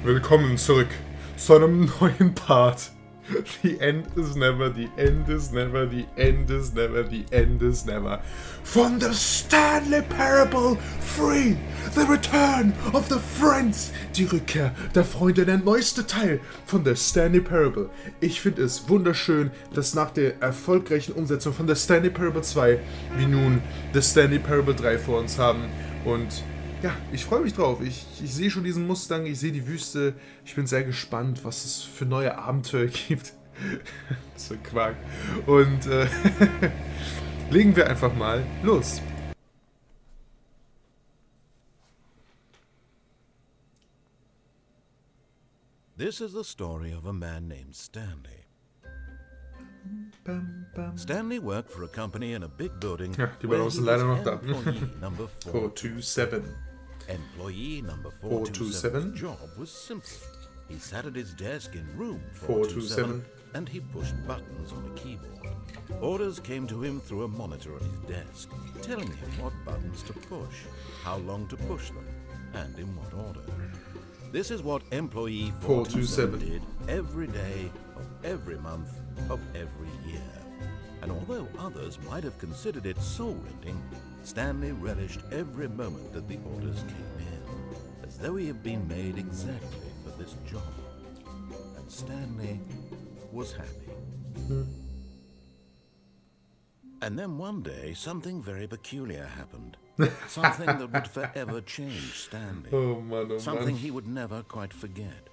Willkommen zurück zu einem neuen Part. The end is never, the end is never, the end is never, the end is never. From the Stanley Parable 3, The Return of the Friends. Die Rückkehr der Freunde, der neueste Teil von der Stanley Parable. Ich finde es wunderschön, dass nach der erfolgreichen Umsetzung von der Stanley Parable 2 wir nun The Stanley Parable 3 vor uns haben. Und ja, ich freue mich drauf. Ich sehe schon diesen Mustang, ich sehe die Wüste. Ich bin sehr gespannt, was es für neue Abenteuer gibt. So Quark. Und legen wir einfach mal los. This is the story of a man named Stanley. Stanley worked for a company in a big building. Ja, die where Balance he sind leider was noch da. employee number 427. Employee number 427. 427's job was simple. He sat at his desk in room 427 427 and he pushed buttons on a keyboard. Orders came to him through a monitor on his desk, telling him what buttons to push, how long to push them, and in what order. This is what employee 427 did every day of every month of every year. And although others might have considered it soul-rending, Stanley relished every moment that the orders came in, as though he had been made exactly for this job. And Stanley was happy. And then one day, something very peculiar happened. Something that would forever change Stanley. Oh Mann, Something he would never quite forget.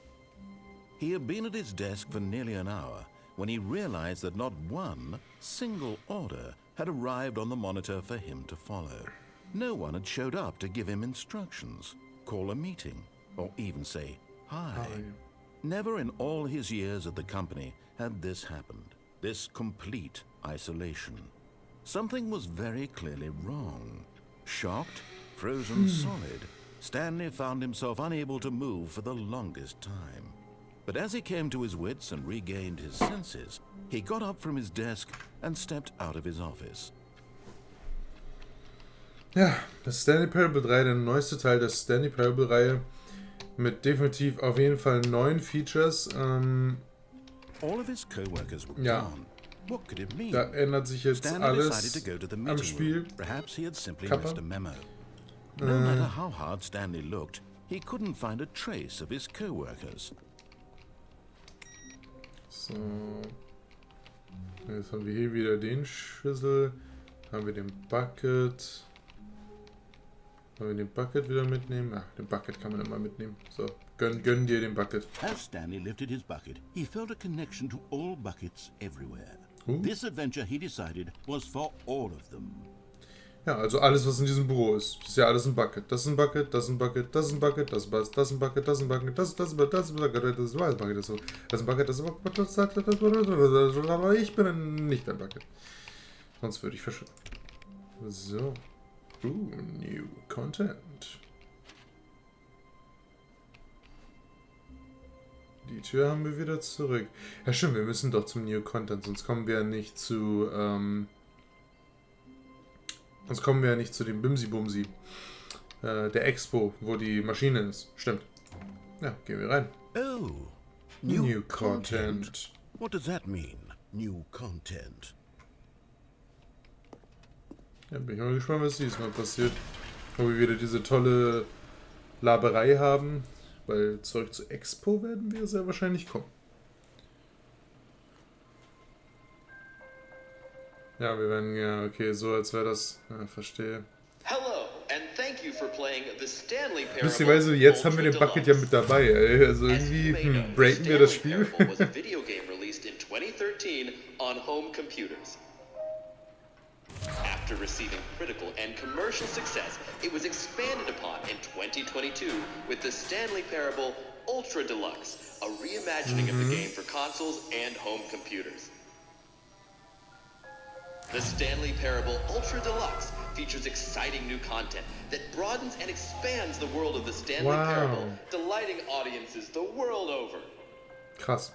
He had been at his desk for nearly an hour when he realized that not one single order had arrived on the monitor for him to follow. No one had showed up to give him instructions, call a meeting, or even say hi. Never in all his years at the company had this happened, this complete isolation. Something was very clearly wrong. Shocked, frozen solid, Stanley found himself unable to move for the longest time. But as he came to his wits and regained his senses, he got up from his desk and stepped out of his office. Ja, das Stanley Parable 3, der neueste Teil der Stanley Parable Reihe, mit definitiv auf jeden Fall neuen Features. All of his co-workers were Ja. gone. What could it mean? Da ändert sich jetzt Stanley decided alles to go to the am meeting Spiel. room. Perhaps he had simply Kappa. missed a memo. No matter how hard Stanley looked, he couldn't find a trace of his co-workers. So. Jetzt haben wir hier wieder den Schlüssel. Haben wir den Bucket. Wollen wir den Bucket wieder mitnehmen? Ach, den Bucket kann man immer mitnehmen. So, gönn dir den Bucket. As Stanley lifted his bucket, he felt a connection to all buckets everywhere. Ooh. This adventure, he decided, was for all of them. Ja, also alles, was in diesem Büro ist. Das ist ja alles ein Bucket. Das ist ein Bucket, das ist ein Bucket, das ist ein Bucket, das ist ein Bucket, das ist ein Bucket, das ist ein Bucket, das ist ein Bucket, das ist ein Bucket, das ist ein Bucket, das ist ein Bucket, das ist ein Bucket, aber ich bin nicht ein Bucket. Sonst würde ich verschwinden. So. New Content. Die Tür haben wir wieder zurück. Ja stimmt, wir müssen doch zum New Content, sonst kommen wir ja nicht zu, dem Bimsi-Bumsi. Der Expo, wo die Maschine ist. Stimmt. Ja, gehen wir rein. Oh, New Content. What does that mean, new content? Ja, bin ich mal gespannt, was diesmal passiert. Ob wir wieder diese tolle Laberei haben. Weil zurück zur Expo werden wir sehr wahrscheinlich kommen. Ja, wir werden, ja, okay, so als wäre das, ja, verstehe. Hello, and thank you for playing the Stanley Parable. Lustigerweise, jetzt haben wir den Ultra Bucket ja mit dabei, ey. Also As you irgendwie may know, breaken wir the das Stanley Spiel. Parable was a video game released in 2013 on home computers. After receiving critical and commercial success, it was expanded upon in 2022 with the Stanley Parable Ultra Deluxe, a reimagining of the game for consoles and home computers. The Stanley Parable Ultra Deluxe features exciting new content that broadens and expands the world of the Stanley Parable, delighting audiences the world over. Krass.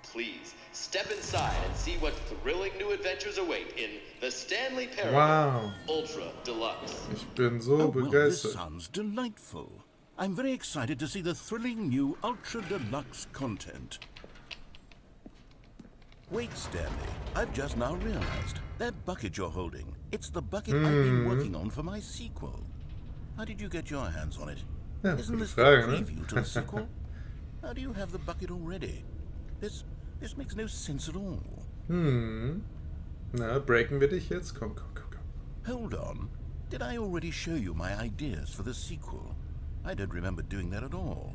Please step inside and see what thrilling new adventures await in the Stanley Parable Wow. Ultra Deluxe. Ich bin so Oh, well, this begeistert. sounds delightful. I'm very excited to see the thrilling new Ultra Deluxe content. Wait, Stanley. I've just now realized. That bucket you're holding, it's the bucket I've been working on for my sequel. How did you get your hands on it? Ja, Isn't gute this the Frage, ne? preview to the sequel? How do you have the bucket already? This makes no sense at all. Na, breaken wir dich jetzt? Komm. Hold on. Did I already show you my ideas for the sequel? I don't remember doing that at all.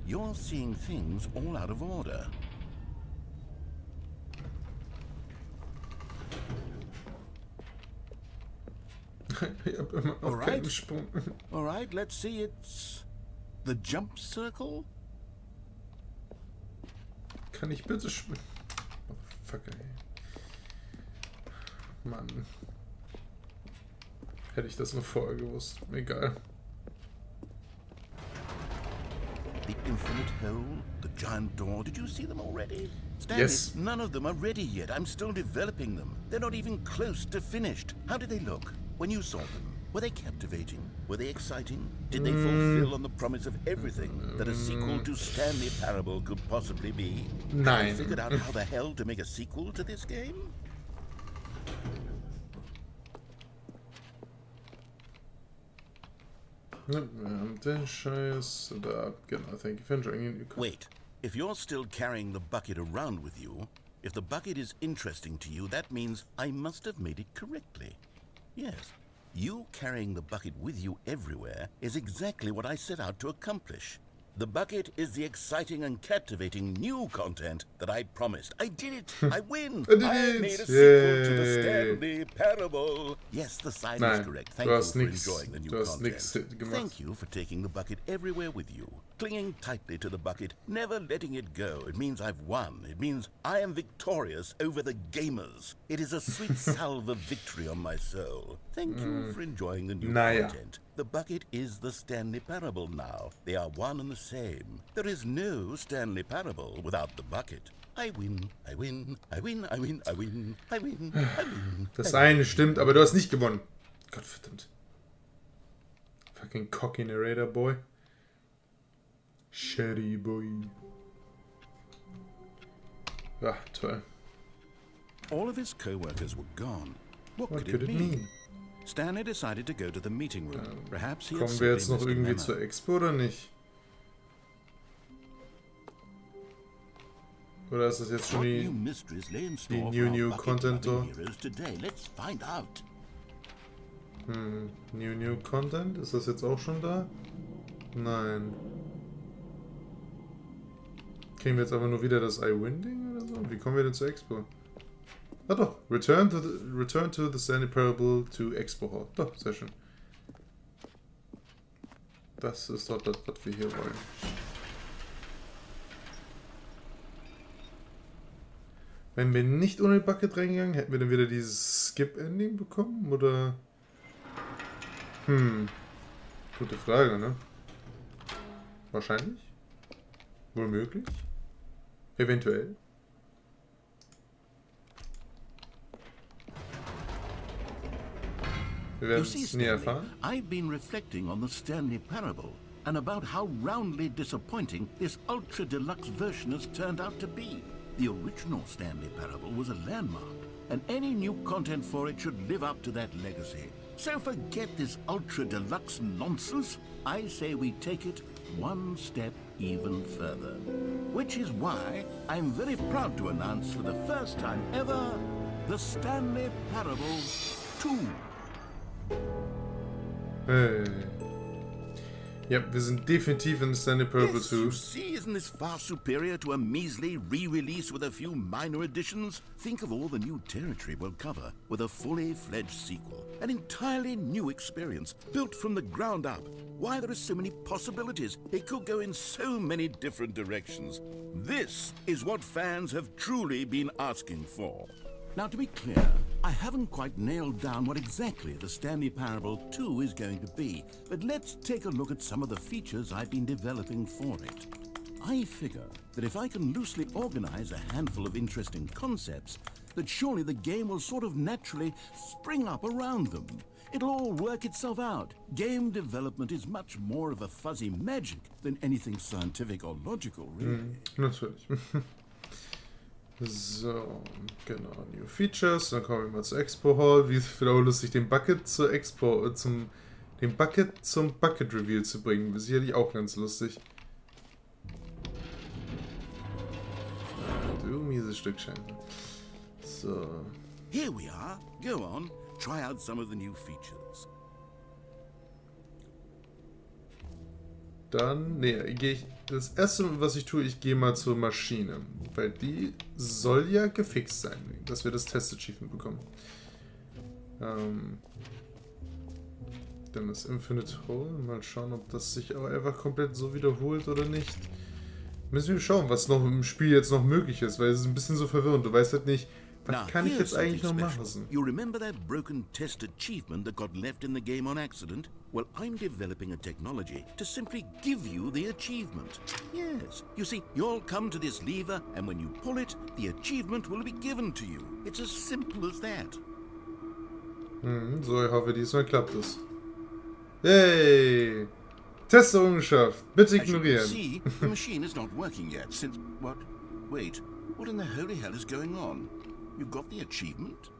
You're seeing things all out of order. Ich hab immer noch keinen Sprung. All right, let's see. It's the jump circle. Kann ich bitte oh, fuck, ey. Mann. Hätte ich das nur vorher gewusst. Egal. The infinite hole, the giant door. Did you see them already? Stanley, Yes. None of them are ready yet. I'm still developing them. They're not even close to finished. How did they look when you saw them? Were they captivating? Were they exciting? Did they fulfill on the promise of everything that a sequel to Stanley Parable could possibly be? Have Nein. you figured out how the hell to make a sequel to this game? Den Scheiß da. Genau, thank you for enjoying it. Wait, if you're still carrying the bucket around with you, if the bucket is interesting to you, that means I must have made it correctly. Yes, you carrying the bucket with you everywhere is exactly what I set out to accomplish. The bucket is the exciting and captivating new content that I promised. I did it! I win! I did I it! made a sequel to the Yay. Stanley Parable. Yes, the sign Nein, is correct. Thank du you hast for nix- enjoying the new du hast nix content. gemacht. Thank you for taking the bucket everywhere with you. Clinging tightly to the bucket, never letting it go. It means I've won. It means I am victorious over the gamers. It is a sweet salve of victory on my soul. Thank you for enjoying the new Naja. content. The bucket is the Stanley Parable now. They are one and the same. There is no Stanley Parable without the bucket. I win, I win, I win, I win, I win, I win, I win. Das eine stimmt, aber du hast nicht gewonnen. Gottverdammt. Fucking cocky narrator boy. Shitty boy. Ja, toll. All of his co-workers were gone. What What could could it it mean? mean? Stanley decided to go to the meeting room. Perhaps he had Kommen wir jetzt simply noch missed a irgendwie memo. zur Expo oder nicht? Oder ist das jetzt schon What die... new mysteries lay in store new- for our new bucket content loving or- heroes today? Let's find out. New Content? Ist das jetzt auch schon da? Nein. Kriegen wir jetzt aber nur wieder das I-Win-Ding oder so? Wie kommen wir denn zur Expo? Ah doch, return to the Stanley Parable to Expo Hall. Doch, sehr schön. Das ist doch das, was wir hier wollen. Wenn wir nicht ohne die Bucket reingegangen, hätten wir dann wieder dieses Skip-Ending bekommen? Oder... Gute Frage, ne? Wahrscheinlich? Wohl möglich? Eventuell? Wir werden You see, es nie Stanley, erfahren. I've been reflecting on the Stanley Parable and about how roundly disappointing this Ultra Deluxe version has turned out to be. The original Stanley Parable was a landmark, and any new content for it should live up to that legacy. So forget this Ultra Deluxe nonsense. I say we take it one step even further. Which is why I'm very proud to announce for the first time ever, the Stanley Parable 2. Hey. Ja, wir sind definitiv in Stanley Parable Yes, 2. you see, isn't this far superior to a measly re-release with a few minor additions? Think of all the new territory we'll cover with a fully fledged sequel. An entirely new experience, built from the ground up. Why, there are so many possibilities. It could go in so many different directions. This is what fans have truly been asking for. Now, to be clear, I haven't quite nailed down what exactly the Stanley Parable 2 is going to be, but let's take a look at some of the features I've been developing for it. I figure that if I can loosely organize a handful of interesting concepts, that surely the game will sort of naturally spring up around them. It'll all work itself out. Game development is much more of a fuzzy magic than anything scientific or logical, really. Natürlich. So, genau, New Features. Dann kommen wir mal zur Expo Hall. Wie ist wieder lustig, den Bucket zur Expo, zum Bucket Reveal zu bringen. Sicherlich auch ganz lustig. Du mieses Stück Scheiße. So. Here we are. Go on. Try out some of the new features. Dann, das erste, was ich tue, ich gehe mal zur Maschine. Weil die soll ja gefixt sein, dass wir das Test-Achievement bekommen. Dann das Infinite Hole. Mal schauen, ob das sich auch einfach komplett so wiederholt oder nicht. Müssen wir schauen, was noch im Spiel jetzt noch möglich ist, weil es ist ein bisschen so verwirrend. Du weißt halt nicht, was kann ich jetzt eigentlich noch machen? You remember that broken test achievement that got left in the game on accident? Well, I'm developing a technology to simply give you the achievement. Yes. You see, you'll come to this lever, and when you pull it, the achievement will be given to you. It's as simple as that. So, ich hoffe, diesmal klappt es. Yay! Testerrungenschaft. Bitte ignorieren. As you can see, the machine is not working yet since... What? Wait. What in the holy hell is going on? You got the achievement?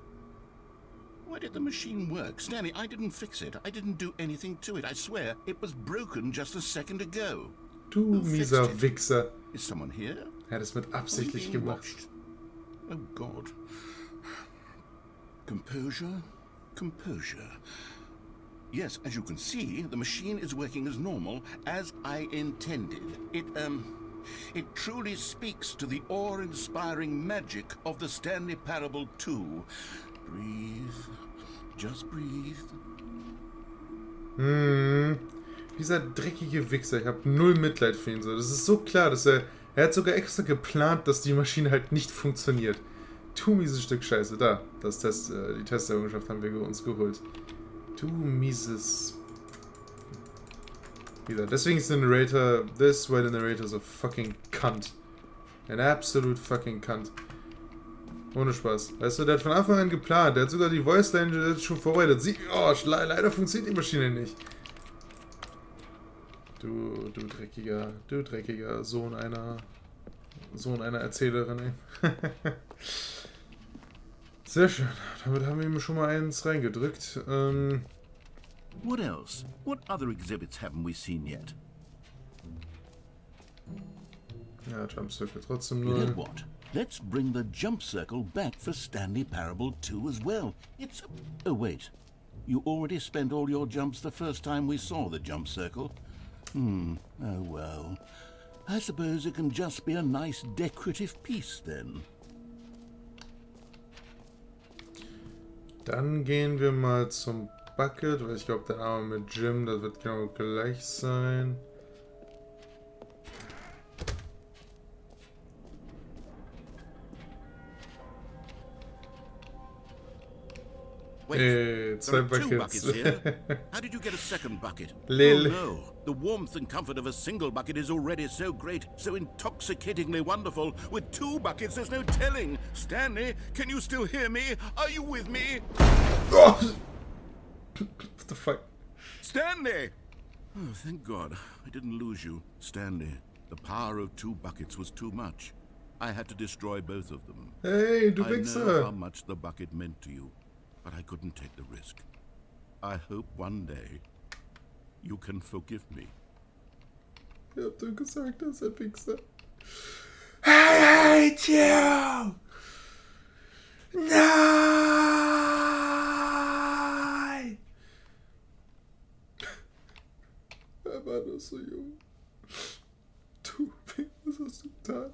Why did the machine work? Stanley, I didn't fix it. I didn't do anything to it. I swear, it was broken just a second ago. Du mieser Wichser. Is someone here? Er hat es mit absichtlich gemacht. Oh God. Composure, composure. Yes, as you can see, the machine is working as normal, as I intended. It truly speaks to the awe-inspiring magic of the Stanley Parable 2. Breathe. Just breathe. Dieser dreckige Wichser. Ich habe null Mitleid für ihn. So. Das ist so klar, dass er hat sogar extra geplant, dass die Maschine halt nicht funktioniert. Du mieses Stück Scheiße. Da, die Testerrungenschaft haben wir uns geholt. Du mieses... Wieder. Deswegen ist der Narrator... This why the narrator is a fucking cunt. Ein absolut fucking cunt. Ohne Spaß. Weißt du, der hat von Anfang an geplant. Der hat sogar die Voice Line schon vorbereitet. Leider funktioniert die Maschine nicht. Du dreckiger Sohn einer Erzählerin, ey. Sehr schön. Damit haben wir ihm schon mal eins reingedrückt. What else? What other exhibits haven't we seen yet? Ja, Jump Circle trotzdem You know nur. what? Let's bring the jump circle back for Stanley Parable 2 as well. It's... Oh, wait. You already spent all your jumps the first time we saw the jump circle. Oh, well. I suppose it can just be a nice decorative piece then. Dann gehen wir mal zum Bucket, weil ich glaube, der Arme mit Jim, das wird genau gleich sein. Wait, zwei there are two Buckets. buckets here. How did you get a second bucket? Lil. Oh no, the warmth and comfort of a single bucket is already so great, so intoxicatingly wonderful. With two buckets, there's no telling. Stanley, can you still hear me? Are you with me? Oh. What the fuck? Stanley! Oh, thank God. I didn't lose you. Stanley, the power of two buckets was too much. I had to destroy both of them. Hey, du I know Wichser! how much the bucket meant to you, but I couldn't take the risk. I hope one day you can forgive me. Ich hab dir gesagt, dass er Wichser. I hate you! Nein! Er war noch so jung. Du, was hast du getan?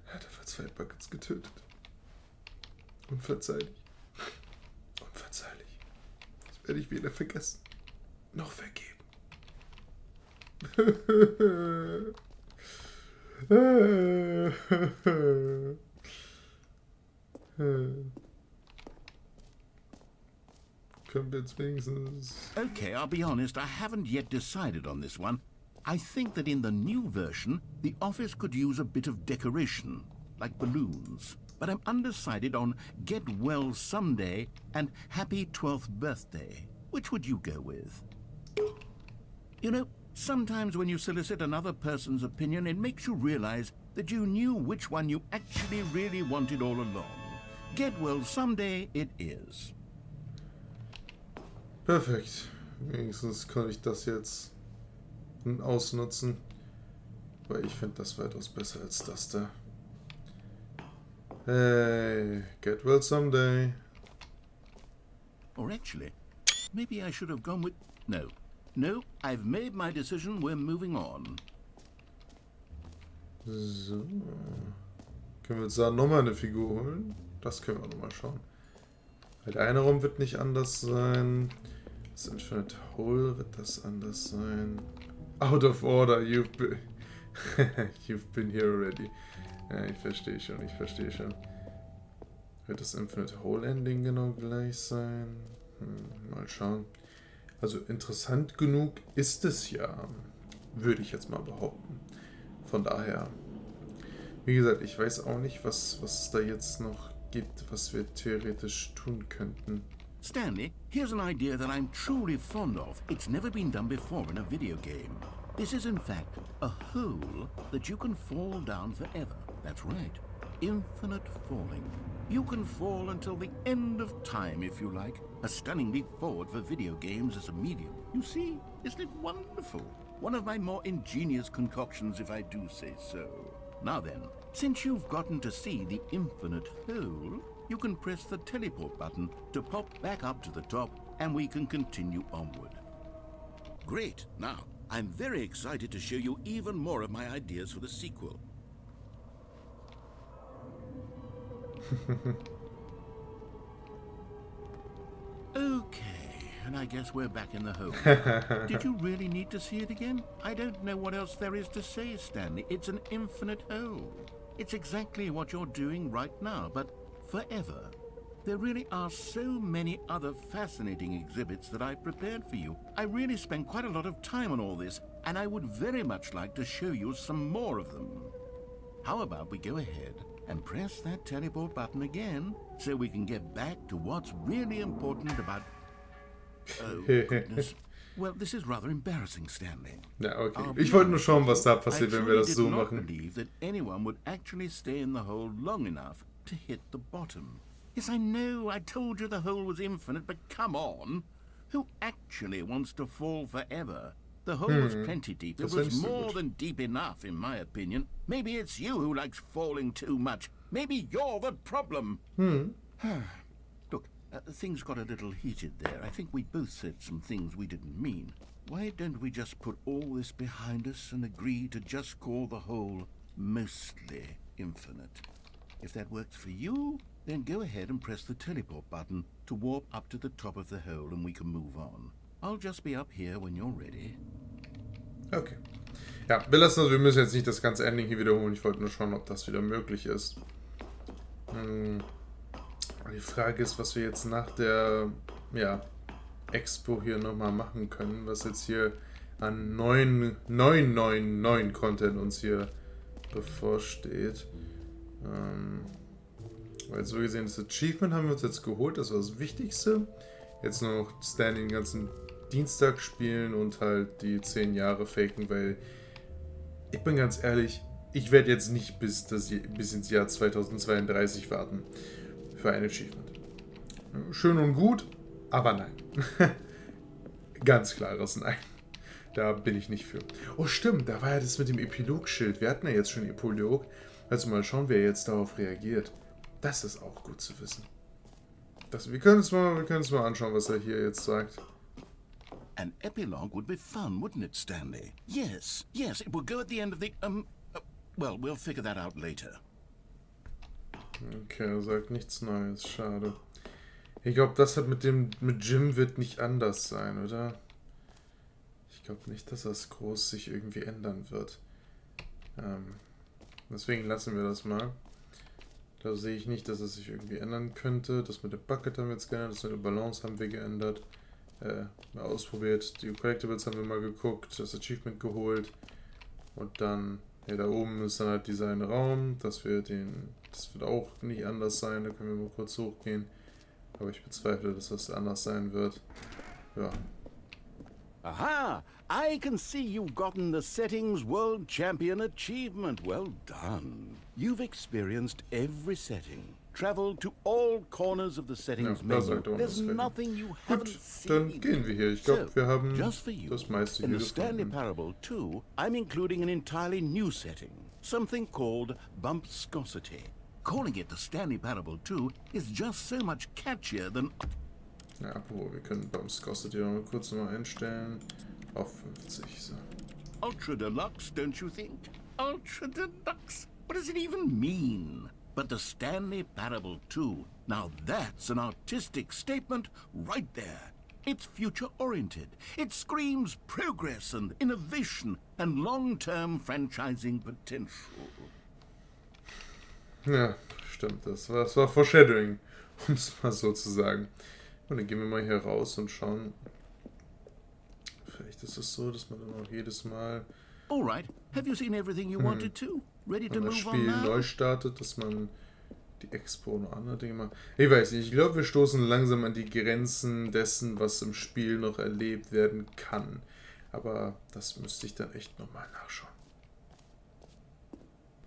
Er hat einfach 2 Buckets getötet. Unverzeihlich. Unverzeihlich. Das werde ich weder vergessen, noch vergeben. Können wir jetzt wenigstens... Okay, I'll be honest, I haven't yet decided on this one. I think that in the new version, the office could use a bit of decoration, like balloons. but I'm undecided on get well someday and happy 12th birthday. Which would you go with? You know, sometimes when you solicit another person's opinion, it makes you realize that you knew which one you actually really wanted all along. Get well someday it is. Perfekt. Wenigstens kann ich das jetzt ausnutzen. Weil ich finde das weitaus besser als das da. Hey, get well someday. Or actually, maybe I should have gone with... No, I've made my decision, we're moving on. So. Können wir uns da nochmal eine Figur holen? Das können wir nochmal schauen. Weil der eine Raum wird nicht anders sein. Das Infinite Hole wird das anders sein. Out of order, you've been here already. Ja, ich verstehe schon. Wird das Infinite Hole Ending genau gleich sein? Mal schauen. Also interessant genug ist es ja, würde ich jetzt mal behaupten. Von daher, wie gesagt, ich weiß auch nicht, was es da jetzt noch gibt, was wir theoretisch tun könnten. Stanley, here's an idea that I'm truly fond of. It's never been done before in a video game. This is in fact a hole that you can fall down forever. That's right. Infinite falling. You can fall until the end of time if you like. A stunning leap forward for video games as a medium. You see, isn't it wonderful? One of my more ingenious concoctions, if I do say so. Now then, since you've gotten to see the infinite hole, you can press the teleport button to pop back up to the top, and we can continue onward. Great. Now, I'm very excited to show you even more of my ideas for the sequel. Okay, and I guess we're back in the hole. Did you really need to see it again? I don't know what else there is to say, Stanley. It's an infinite hole. It's exactly what you're doing right now, but forever. There really are so many other fascinating exhibits that I've prepared for you. I really spent quite a lot of time on all this, and I would very much like to show you some more of them. How about we go ahead and press that teleport button again, so we can get back to what's really important about... Oh, goodness. Well, this is rather embarrassing, Stanley. Ja, okay. Ich wollte nur schauen, was da passiert, wenn wir das so machen. I truly did not believe that anyone would actually stay in the hole long enough to hit the bottom. Yes, I know, I told you the hole was infinite, but come on. Who actually wants to fall forever? The hole was plenty deep. It was more than deep enough, in my opinion. Maybe it's you who likes falling too much. Maybe you're the problem. Look, things got a little heated there. I think we both said some things we didn't mean. Why don't we just put all this behind us and agree to just call the hole mostly infinite? If that works for you, then go ahead and press the teleport button to warp up to the top of the hole and we can move on. I'll just be up here when you're ready. Okay. Ja, wir müssen jetzt nicht das ganze Ending hier wiederholen. Ich wollte nur schauen, ob das wieder möglich ist. Die Frage ist, was wir jetzt nach der Expo hier nochmal machen können. Was jetzt hier an neuen Content uns hier bevorsteht. Weil so gesehen, das Achievement haben wir uns jetzt geholt. Das war das Wichtigste. Jetzt nur noch Stanley den ganzen Dienstag spielen und halt die 10 Jahre faken, weil ich bin ganz ehrlich, ich werde jetzt nicht bis ins Jahr 2032 warten für ein Achievement. Schön und gut, aber nein. Ganz klares Nein. Da bin ich nicht für. Oh stimmt, da war ja das mit dem Epilogschild. Wir hatten ja jetzt schon Epilog. Also mal schauen, wer jetzt darauf reagiert. Das ist auch gut zu wissen. Wir können uns mal anschauen, was er hier jetzt sagt. An epilogue would be fun, wouldn't it, Stanley? Yes, it will go at the end of the, well, we'll figure that out later. Okay, er sagt nichts Neues, schade. Ich glaube, das hat mit Jim wird nicht anders sein, oder? Ich glaube nicht, dass das groß sich irgendwie ändern wird. Deswegen lassen wir das mal. Da sehe ich nicht, dass es sich irgendwie ändern könnte. Das mit dem Bucket haben wir jetzt geändert, das mit der Balance haben wir geändert. Mal ausprobiert. Die Collectibles haben wir mal geguckt, das Achievement geholt. Und dann Ja, da oben ist dann halt dieser eine Raum. Das wird auch nicht anders sein. Da können wir mal kurz hochgehen. Aber ich bezweifle, dass das anders sein wird. Ja. Aha! I can see you've gotten the Settings World Champion Achievement. Well done. You've experienced every setting. Traveled to all corners of the settings menu. There's nothing you haven't seen. Dann gehen wir hier. Ich glaube, wir haben just for you, das meiste in hier the Stanley gefunden. Parable 2, I'm including an entirely new setting. Something called bumpscosity. Calling it the Stanley Parable 2 is just so much catchier than... Ja, apropos, wir können Bumpscosity noch mal kurz nochmal einstellen. Auf 50. So. Ultra Deluxe, don't you think? Ultra Deluxe? What does it even mean? But the Stanley Parable 2, now that's an artistic statement right there. It's future-oriented. It screams progress and innovation and long-term franchising potential. Ja, stimmt. Das war Foreshadowing, um es mal so zu sagen. Und dann gehen wir mal hier raus und schauen. Vielleicht ist es so, dass man dann auch jedes Mal, All right. Have you seen everything you wanted to? Ready to wenn das move on Spiel now? neu startet, dass man die Expo und andere Dinge macht. Ich weiß nicht, ich glaube, wir stoßen langsam an die Grenzen dessen, was im Spiel noch erlebt werden kann. Aber das müsste ich dann echt nochmal nachschauen.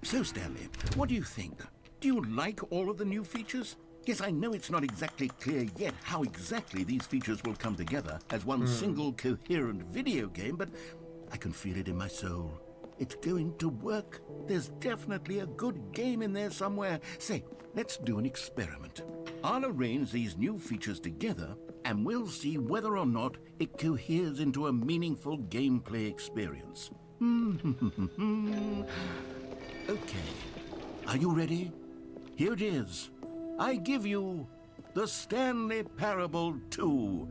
So, Stanley, what do you think? Do you like all of the new features? Yes, I know it's not exactly clear yet how exactly these features will come together as one single coherent video game, but I can feel it in my soul. It's going to work. There's definitely a good game in there somewhere. Say, let's do an experiment. I'll arrange these new features together, and we'll see whether or not it coheres into a meaningful gameplay experience. Okay, are you ready? Here it is. I give you the Stanley Parable 2.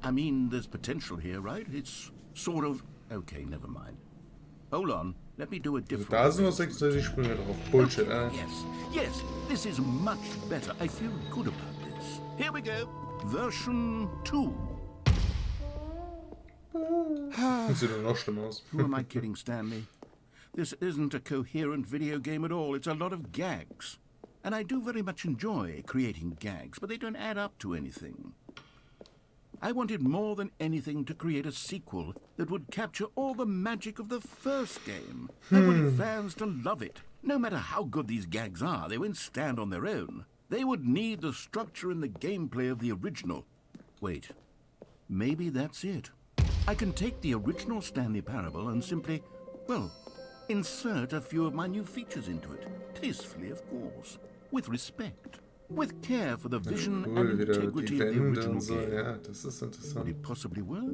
I mean, there's potential here, right? It's sort of... Okay, never mind. Hold on, let me do a different... Da sind noch 66 Sprünge drauf. Bullshit, Yes, this is much better. I feel good about this. Here we go. Version 2. Das sieht doch noch schlimmer aus. Who am I kidding, Stanley? This isn't a coherent video game at all. It's a lot of gags. And I do very much enjoy creating gags, but they don't add up to anything. I wanted more than anything to create a sequel that would capture all the magic of the first game. I wanted fans to love it. No matter how good these gags are, they won't stand on their own. They would need the structure and the gameplay of the original. Wait, maybe that's it. I can take the original Stanley Parable and simply, well, insert a few of my new features into it. Tastefully, of course. With respect. With care for the vision and integrity of the original game. Ja, das ist interessant. Would it possibly work?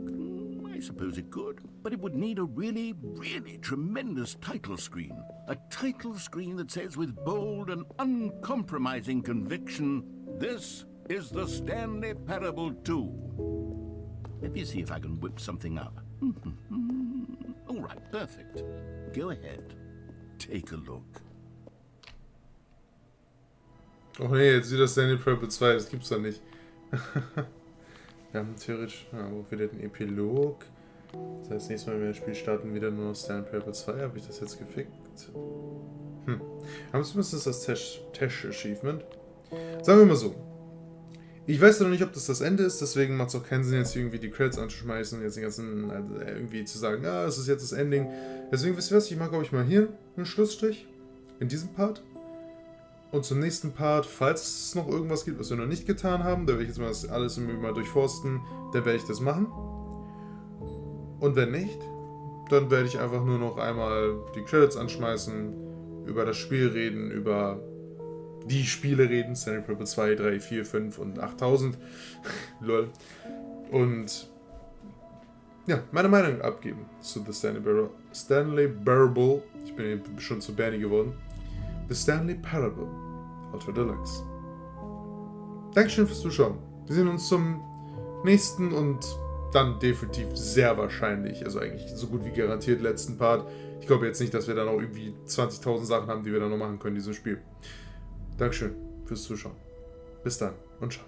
I suppose it could. But it would need a really, really tremendous title screen. A title screen that says with bold and uncompromising conviction, "This is the Stanley Parable 2. Let me see if I can whip something up. All right, perfect. Go ahead. Take a look. Oh nee, jetzt wieder Stanley Parable 2, das gibt's doch nicht. Wir haben theoretisch auch wieder den Epilog. Das heißt, nächstes Mal, wenn wir das Spiel starten, wieder nur noch Stanley Parable 2. Habe ich das jetzt gefickt? Aber zumindest ist das Tash-Achievement. Sagen wir mal so. Ich weiß noch nicht, ob das Ende ist, deswegen macht es auch keinen Sinn, jetzt irgendwie die Credits anzuschmeißen und jetzt den ganzen, irgendwie zu sagen, es ist jetzt das Ending. Deswegen, wisst ihr was, ich mache, glaube ich, mal hier einen Schlussstrich in diesem Part. Und zum nächsten Part, falls es noch irgendwas gibt, was wir noch nicht getan haben, da werde ich jetzt mal das alles mal durchforsten, dann werde ich das machen. Und wenn nicht, dann werde ich einfach nur noch einmal die Credits anschmeißen, über das Spiel reden, über die Spiele reden, Stanley Parable 2, 3, 4, 5 und 8000. Lol. Und ja, meine Meinung abgeben zu The Stanley Parable. Ich bin eben schon zu Bernie geworden. The Stanley Parable Ultra Deluxe. Dankeschön fürs Zuschauen. Wir sehen uns zum nächsten und dann definitiv sehr wahrscheinlich, also eigentlich so gut wie garantiert letzten Part. Ich glaube jetzt nicht, dass wir dann auch irgendwie 20.000 Sachen haben, die wir dann noch machen können in diesem Spiel. Dankeschön fürs Zuschauen. Bis dann und ciao.